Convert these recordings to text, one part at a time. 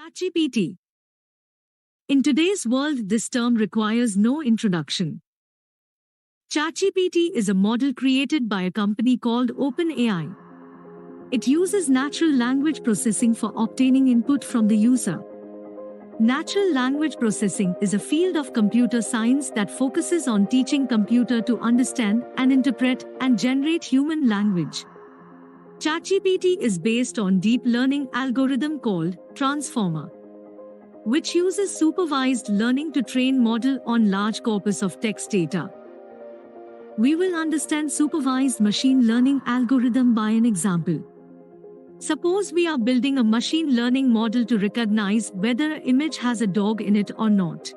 ChatGPT. In today's world, this term requires no introduction. ChatGPT is a model created by a company called OpenAI. It uses natural language processing for obtaining input from the user. Natural language processing is a field of computer science that focuses on teaching computer to understand and interpret and generate human language. ChatGPT is based on deep learning algorithm called Transformer, which uses supervised learning to train model on large corpus of text data. We will understand supervised machine learning algorithm by an example. Suppose we are building a machine learning model to recognize whether an image has a dog in it or not.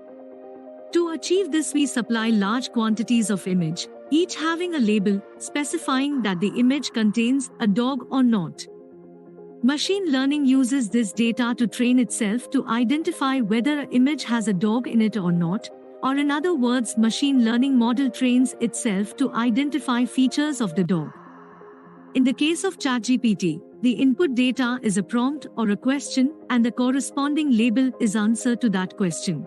To achieve this, we supply large quantities of image, each having a label specifying that the image contains a dog or not. Machine learning uses this data to train itself to identify whether an image has a dog in it or not, or in other words, machine learning model trains itself to identify features of the dog. In the case of ChatGPT, the input data is a prompt or a question, and the corresponding label is answer to that question.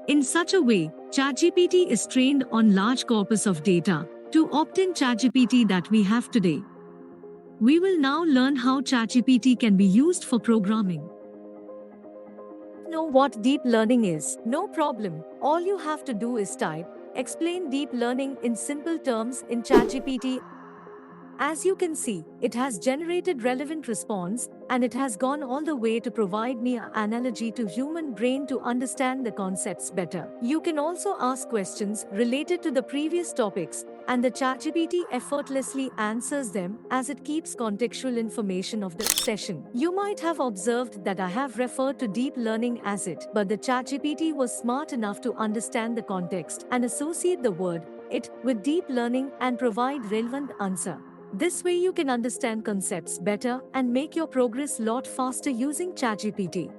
In such a way, ChatGPT is trained on large corpus of data to obtain ChatGPT that we have today. We will now learn how ChatGPT can be used for programming. Know what deep learning is? No problem. All you have to do is type, explain deep learning in simple terms in ChatGPT. As you can see, it has generated relevant response, and it has gone all the way to provide me an analogy to human brain to understand the concepts better. You can also ask questions related to the previous topics, and the ChatGPT effortlessly answers them as it keeps contextual information of the session. You might have observed that I have referred to deep learning as it, but the ChatGPT was smart enough to understand the context and associate the word it with deep learning and provide relevant answer. This way you can understand concepts better and make your progress lot faster using ChatGPT.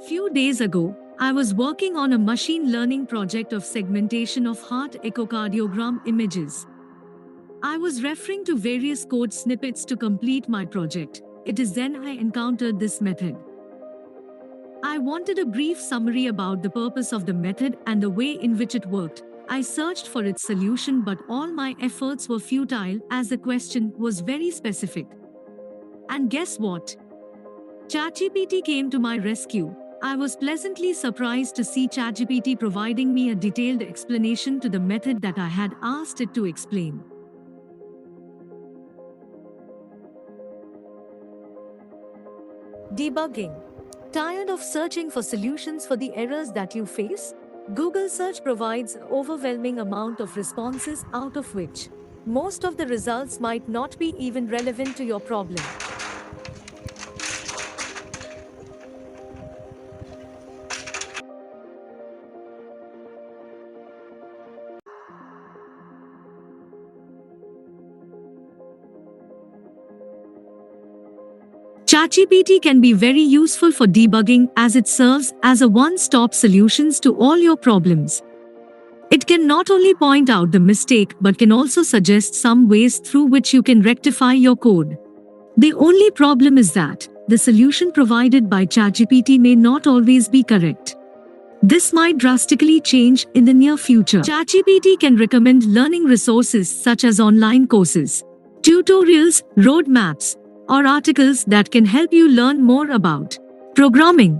Few days ago, I was working on a machine learning project of segmentation of heart echocardiogram images. I was referring to various code snippets to complete my project. It is then I encountered this method. I wanted a brief summary about the purpose of the method and the way in which it worked. I searched for its solution, but all my efforts were futile as the question was very specific. And guess what? ChatGPT came to my rescue. I was pleasantly surprised to see ChatGPT providing me a detailed explanation to the method that I had asked it to explain. Debugging. Tired of searching for solutions for the errors that you face? Google search provides an overwhelming amount of responses, out of which most of the results might not be even relevant to your problem. ChatGPT can be very useful for debugging as it serves as a one-stop solution to all your problems. It can not only point out the mistake but can also suggest some ways through which you can rectify your code. The only problem is that the solution provided by ChatGPT may not always be correct. This might drastically change in the near future. ChatGPT can recommend learning resources such as online courses, tutorials, roadmaps, or articles that can help you learn more about programming.